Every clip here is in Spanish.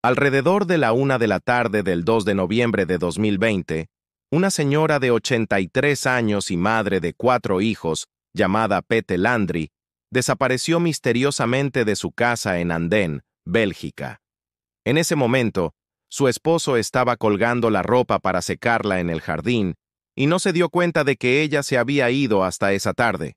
Alrededor de la 1 de la tarde del 2 de noviembre de 2020, una señora de 83 años y madre de 4 hijos, llamada Pete Landry, desapareció misteriosamente de su casa en Andén, Bélgica. En ese momento, su esposo estaba colgando la ropa para secarla en el jardín y no se dio cuenta de que ella se había ido hasta esa tarde.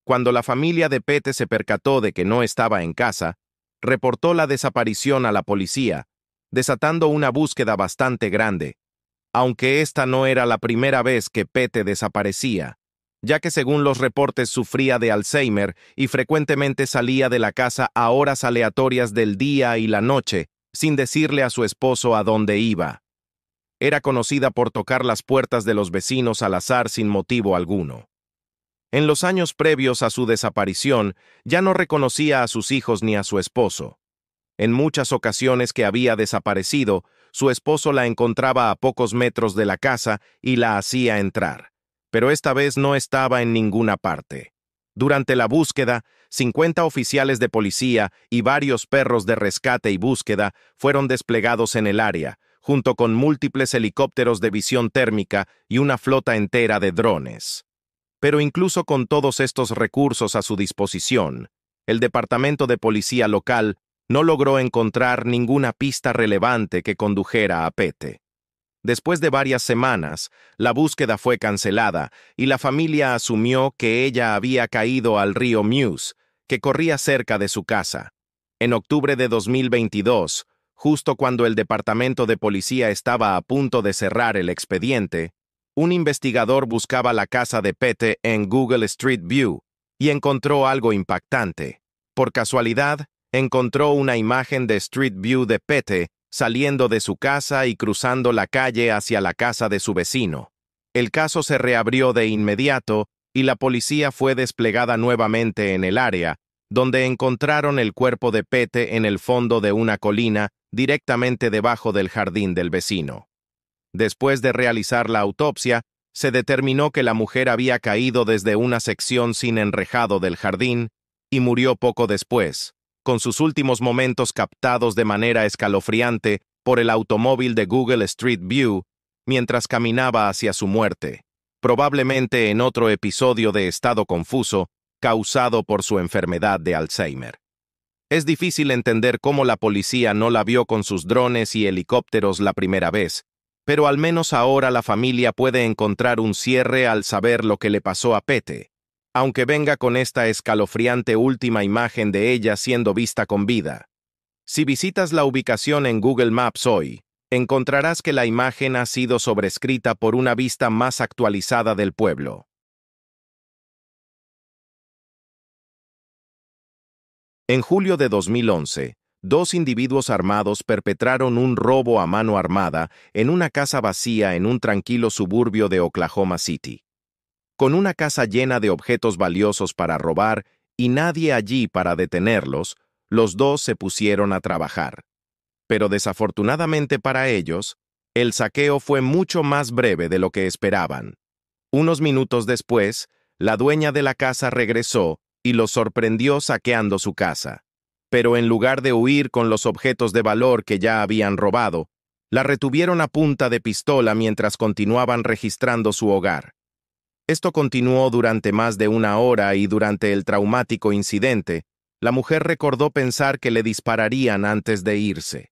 Cuando la familia de Pete se percató de que no estaba en casa, reportó la desaparición a la policía, desatando una búsqueda bastante grande, aunque esta no era la primera vez que Pete desaparecía, ya que según los reportes sufría de Alzheimer y frecuentemente salía de la casa a horas aleatorias del día y la noche, sin decirle a su esposo a dónde iba. Era conocida por tocar las puertas de los vecinos al azar sin motivo alguno. En los años previos a su desaparición, ya no reconocía a sus hijos ni a su esposo. En muchas ocasiones que había desaparecido, su esposo la encontraba a pocos metros de la casa y la hacía entrar. Pero esta vez no estaba en ninguna parte. Durante la búsqueda, 50 oficiales de policía y varios perros de rescate y búsqueda fueron desplegados en el área, junto con múltiples helicópteros de visión térmica y una flota entera de drones. Pero incluso con todos estos recursos a su disposición, el Departamento de Policía local no logró encontrar ninguna pista relevante que condujera a Pete. Después de varias semanas, la búsqueda fue cancelada y la familia asumió que ella había caído al río Meuse, que corría cerca de su casa. En octubre de 2022, justo cuando el Departamento de Policía estaba a punto de cerrar el expediente, un investigador buscaba la casa de Pete en Google Street View y encontró algo impactante. Por casualidad, encontró una imagen de Street View de Pete saliendo de su casa y cruzando la calle hacia la casa de su vecino. El caso se reabrió de inmediato y la policía fue desplegada nuevamente en el área, donde encontraron el cuerpo de Pete en el fondo de una colina directamente debajo del jardín del vecino. Después de realizar la autopsia, se determinó que la mujer había caído desde una sección sin enrejado del jardín y murió poco después, con sus últimos momentos captados de manera escalofriante por el automóvil de Google Street View mientras caminaba hacia su muerte, probablemente en otro episodio de estado confuso causado por su enfermedad de Alzheimer. Es difícil entender cómo la policía no la vio con sus drones y helicópteros la primera vez, pero al menos ahora la familia puede encontrar un cierre al saber lo que le pasó a Pete, aunque venga con esta escalofriante última imagen de ella siendo vista con vida. Si visitas la ubicación en Google Maps hoy, encontrarás que la imagen ha sido sobrescrita por una vista más actualizada del pueblo. En julio de 2011, 2 individuos armados perpetraron un robo a mano armada en una casa vacía en un tranquilo suburbio de Oklahoma City. Con una casa llena de objetos valiosos para robar y nadie allí para detenerlos, los 2 se pusieron a trabajar. Pero desafortunadamente para ellos, el saqueo fue mucho más breve de lo que esperaban. Unos minutos después, la dueña de la casa regresó y los sorprendió saqueando su casa. Pero en lugar de huir con los objetos de valor que ya habían robado, la retuvieron a punta de pistola mientras continuaban registrando su hogar. Esto continuó durante más de 1 hora y durante el traumático incidente, la mujer recordó pensar que le dispararían antes de irse.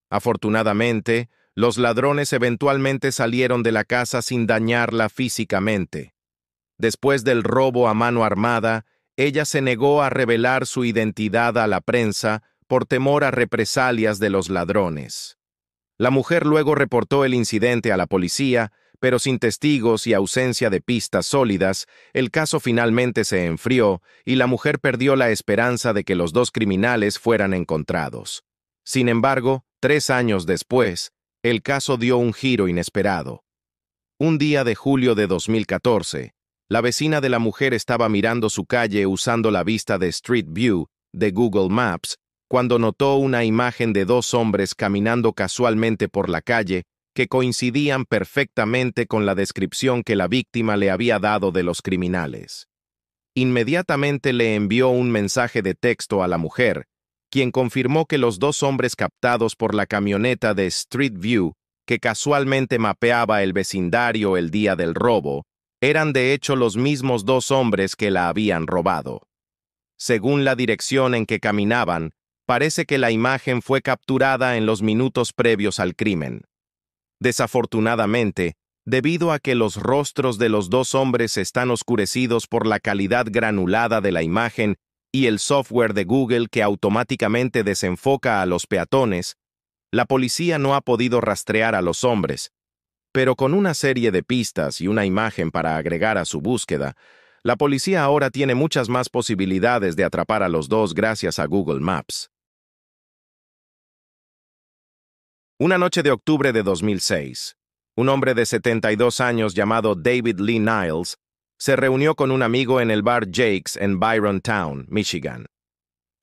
Afortunadamente, los ladrones eventualmente salieron de la casa sin dañarla físicamente. Después del robo a mano armada, ella se negó a revelar su identidad a la prensa por temor a represalias de los ladrones. La mujer luego reportó el incidente a la policía, pero sin testigos y ausencia de pistas sólidas, el caso finalmente se enfrió y la mujer perdió la esperanza de que los 2 criminales fueran encontrados. Sin embargo, 3 años después, el caso dio un giro inesperado. Un día de julio de 2014, la vecina de la mujer estaba mirando su calle usando la vista de Street View de Google Maps cuando notó una imagen de 2 hombres caminando casualmente por la calle que coincidían perfectamente con la descripción que la víctima le había dado de los criminales. Inmediatamente le envió un mensaje de texto a la mujer, quien confirmó que los dos hombres captados por la camioneta de Street View, que casualmente mapeaba el vecindario el día del robo, eran de hecho los mismos dos hombres que la habían robado. Según la dirección en que caminaban, parece que la imagen fue capturada en los minutos previos al crimen. Desafortunadamente, debido a que los rostros de los dos hombres están oscurecidos por la calidad granulada de la imagen y el software de Google que automáticamente desenfoca a los peatones, la policía no ha podido rastrear a los hombres, pero con una serie de pistas y una imagen para agregar a su búsqueda, la policía ahora tiene muchas más posibilidades de atrapar a los dos gracias a Google Maps. Una noche de octubre de 2006, un hombre de 72 años llamado David Lee Niles se reunió con un amigo en el bar Jake's en Byron Town, Michigan.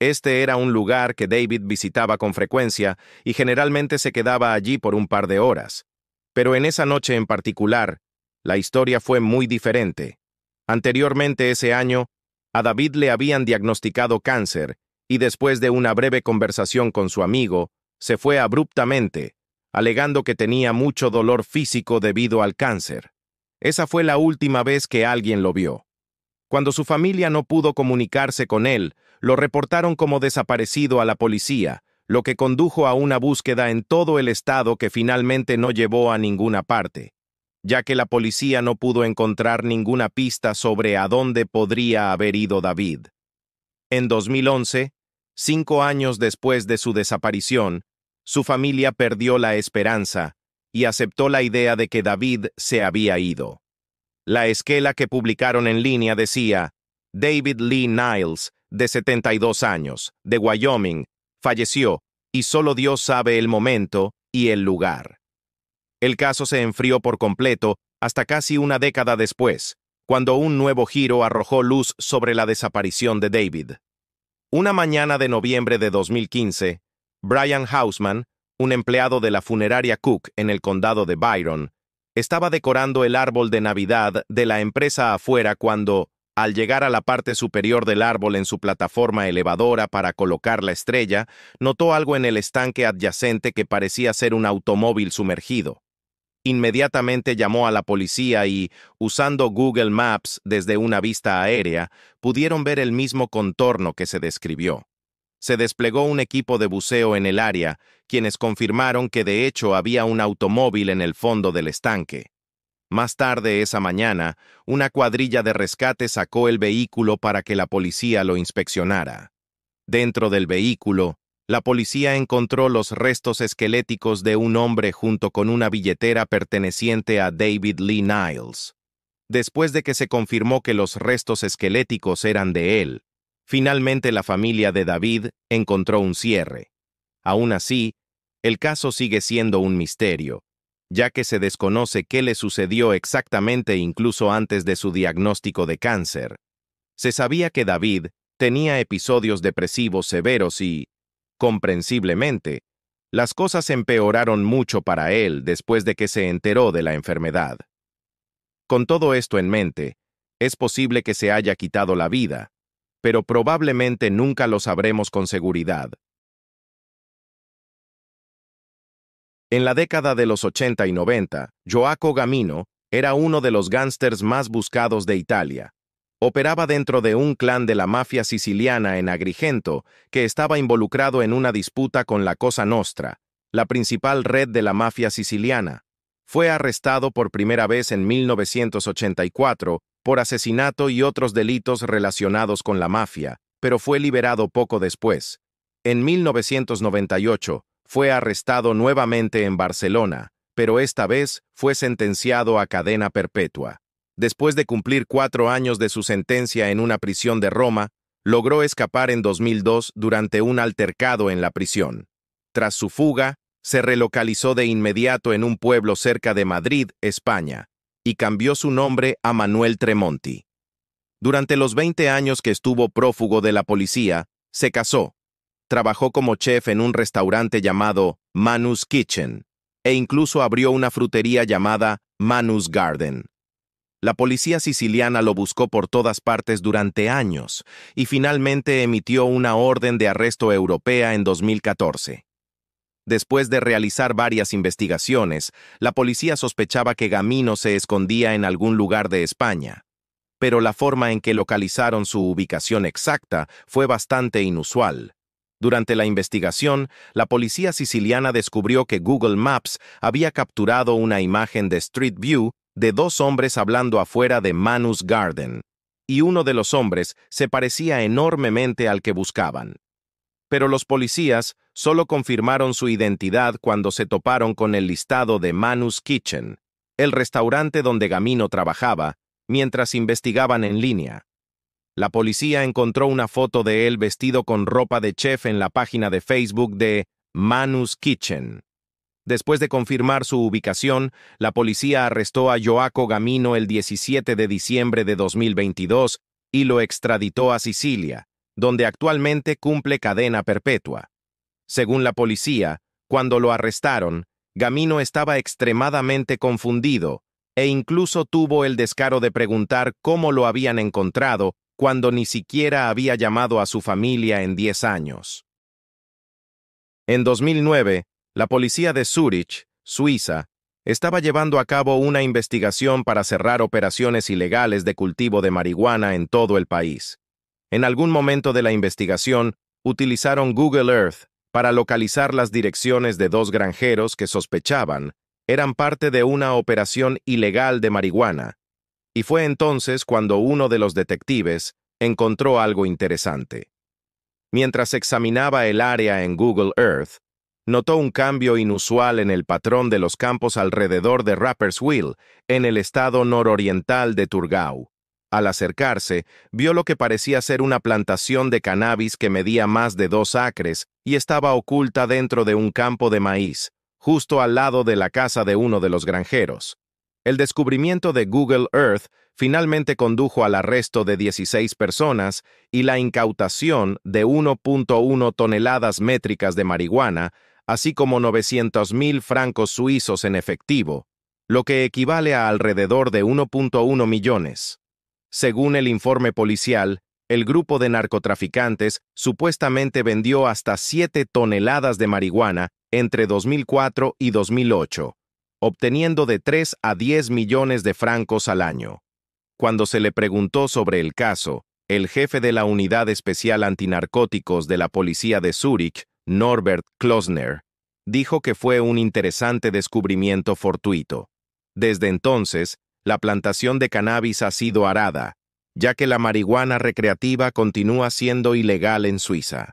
Este era un lugar que David visitaba con frecuencia y generalmente se quedaba allí por un par de horas. Pero en esa noche en particular, la historia fue muy diferente. Anteriormente ese año, a David le habían diagnosticado cáncer y después de una breve conversación con su amigo, se fue abruptamente, alegando que tenía mucho dolor físico debido al cáncer. Esa fue la última vez que alguien lo vio. Cuando su familia no pudo comunicarse con él, lo reportaron como desaparecido a la policía, lo que condujo a una búsqueda en todo el estado que finalmente no llevó a ninguna parte, ya que la policía no pudo encontrar ninguna pista sobre a dónde podría haber ido David. En 2011, 5 años después de su desaparición, su familia perdió la esperanza y aceptó la idea de que David se había ido. La esquela que publicaron en línea decía: David Lee Niles, de 72 años, de Wyoming, falleció y solo Dios sabe el momento y el lugar. El caso se enfrió por completo hasta casi una década después, cuando un nuevo giro arrojó luz sobre la desaparición de David. Una mañana de noviembre de 2015, Brian Hausman, un empleado de la funeraria Cook en el condado de Byron, estaba decorando el árbol de Navidad de la empresa afuera cuando, al llegar a la parte superior del árbol en su plataforma elevadora para colocar la estrella, notó algo en el estanque adyacente que parecía ser un automóvil sumergido. Inmediatamente llamó a la policía y, usando Google Maps desde una vista aérea, pudieron ver el mismo contorno que se describió. Se desplegó un equipo de buceo en el área, quienes confirmaron que de hecho había un automóvil en el fondo del estanque. Más tarde esa mañana, una cuadrilla de rescate sacó el vehículo para que la policía lo inspeccionara. Dentro del vehículo, la policía encontró los restos esqueléticos de un hombre junto con una billetera perteneciente a David Lee Niles. Después de que se confirmó que los restos esqueléticos eran de él, finalmente la familia de David encontró un cierre. Aún así, el caso sigue siendo un misterio, ya que se desconoce qué le sucedió exactamente incluso antes de su diagnóstico de cáncer. Se sabía que David tenía episodios depresivos severos y, comprensiblemente, las cosas empeoraron mucho para él después de que se enteró de la enfermedad. Con todo esto en mente, es posible que se haya quitado la vida, pero probablemente nunca lo sabremos con seguridad. En la década de los 80 y 90, Joaco Gamino era uno de los gángsters más buscados de Italia. Operaba dentro de un clan de la mafia siciliana en Agrigento que estaba involucrado en una disputa con la Cosa Nostra, la principal red de la mafia siciliana. Fue arrestado por primera vez en 1984 por asesinato y otros delitos relacionados con la mafia, pero fue liberado poco después. En 1998, fue arrestado nuevamente en Barcelona, pero esta vez fue sentenciado a cadena perpetua. Después de cumplir 4 años de su sentencia en una prisión de Roma, logró escapar en 2002 durante un altercado en la prisión. Tras su fuga, se relocalizó de inmediato en un pueblo cerca de Madrid, España, y cambió su nombre a Manuel Tremonti. Durante los 20 años que estuvo prófugo de la policía, se casó. Trabajó como chef en un restaurante llamado Manu's Kitchen, e incluso abrió una frutería llamada Manu's Garden. La policía siciliana lo buscó por todas partes durante años y finalmente emitió una orden de arresto europea en 2014. Después de realizar varias investigaciones, la policía sospechaba que Gamino se escondía en algún lugar de España, pero la forma en que localizaron su ubicación exacta fue bastante inusual. Durante la investigación, la policía siciliana descubrió que Google Maps había capturado una imagen de Street View de dos hombres hablando afuera de Manus Garden, y uno de los hombres se parecía enormemente al que buscaban. Pero los policías solo confirmaron su identidad cuando se toparon con el listado de Manus Kitchen, el restaurante donde Gamino trabajaba, mientras investigaban en línea. La policía encontró una foto de él vestido con ropa de chef en la página de Facebook de Manus Kitchen. Después de confirmar su ubicación, la policía arrestó a Joaco Gamino el 17 de diciembre de 2022 y lo extraditó a Sicilia, donde actualmente cumple cadena perpetua. Según la policía, cuando lo arrestaron, Gamino estaba extremadamente confundido e incluso tuvo el descaro de preguntar cómo lo habían encontrado cuando ni siquiera había llamado a su familia en 10 años. En 2009, la policía de Zúrich, Suiza, estaba llevando a cabo una investigación para cerrar operaciones ilegales de cultivo de marihuana en todo el país. En algún momento de la investigación, utilizaron Google Earth para localizar las direcciones de dos granjeros que sospechaban eran parte de una operación ilegal de marihuana, y fue entonces cuando uno de los detectives encontró algo interesante. Mientras examinaba el área en Google Earth, notó un cambio inusual en el patrón de los campos alrededor de Rapperswil, en el estado nororiental de Thurgau. Al acercarse, vio lo que parecía ser una plantación de cannabis que medía más de 2 acres y estaba oculta dentro de un campo de maíz, justo al lado de la casa de uno de los granjeros. El descubrimiento de Google Earth finalmente condujo al arresto de 16 personas y la incautación de 1.1 toneladas métricas de marihuana, así como 900.000 francos suizos en efectivo, lo que equivale a alrededor de 1.1 millones. Según el informe policial, el grupo de narcotraficantes supuestamente vendió hasta 7 toneladas de marihuana entre 2004 y 2008, obteniendo de 3 a 10 millones de francos al año. Cuando se le preguntó sobre el caso, el jefe de la Unidad Especial Antinarcóticos de la Policía de Zúrich, Norbert Klosner, dijo que fue un interesante descubrimiento fortuito. Desde entonces, la plantación de cannabis ha sido arada, ya que la marihuana recreativa continúa siendo ilegal en Suiza.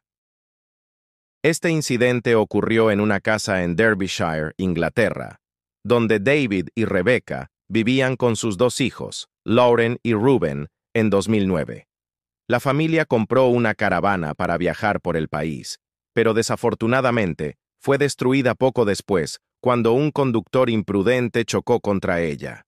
Este incidente ocurrió en una casa en Derbyshire, Inglaterra, donde David y Rebecca vivían con sus 2 hijos, Lauren y Ruben, en 2009. La familia compró una caravana para viajar por el país, pero desafortunadamente fue destruida poco después cuando un conductor imprudente chocó contra ella.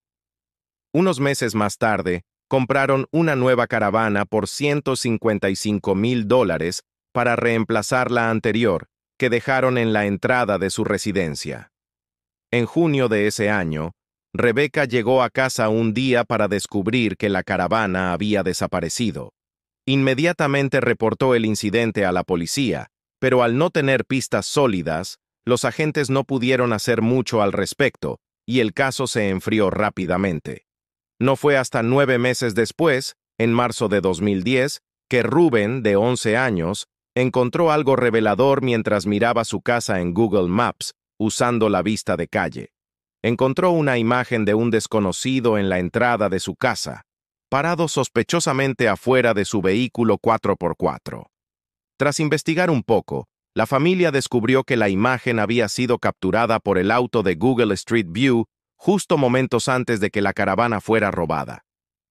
Unos meses más tarde, compraron una nueva caravana por $155,000 para reemplazar la anterior, que dejaron en la entrada de su residencia. En junio de ese año, Rebecca llegó a casa un día para descubrir que la caravana había desaparecido. Inmediatamente reportó el incidente a la policía, pero al no tener pistas sólidas, los agentes no pudieron hacer mucho al respecto, y el caso se enfrió rápidamente. No fue hasta 9 meses después, en marzo de 2010, que Ruben, de 11 años, encontró algo revelador mientras miraba su casa en Google Maps, usando la vista de calle. Encontró una imagen de un desconocido en la entrada de su casa, parado sospechosamente afuera de su vehículo 4x4. Tras investigar un poco, la familia descubrió que la imagen había sido capturada por el auto de Google Street View justo momentos antes de que la caravana fuera robada.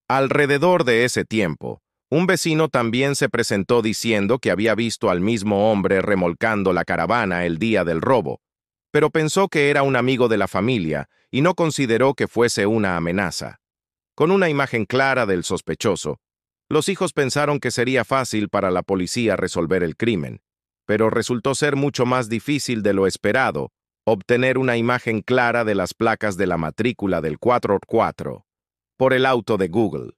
Alrededor de ese tiempo, un vecino también se presentó diciendo que había visto al mismo hombre remolcando la caravana el día del robo, pero pensó que era un amigo de la familia y no consideró que fuese una amenaza. Con una imagen clara del sospechoso, los hijos pensaron que sería fácil para la policía resolver el crimen, pero resultó ser mucho más difícil de lo esperado obtener una imagen clara de las placas de la matrícula del 4x4. por el auto de Google.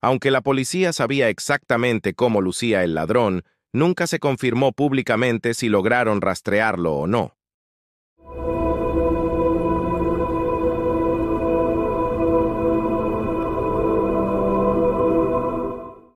Aunque la policía sabía exactamente cómo lucía el ladrón, nunca se confirmó públicamente si lograron rastrearlo o no.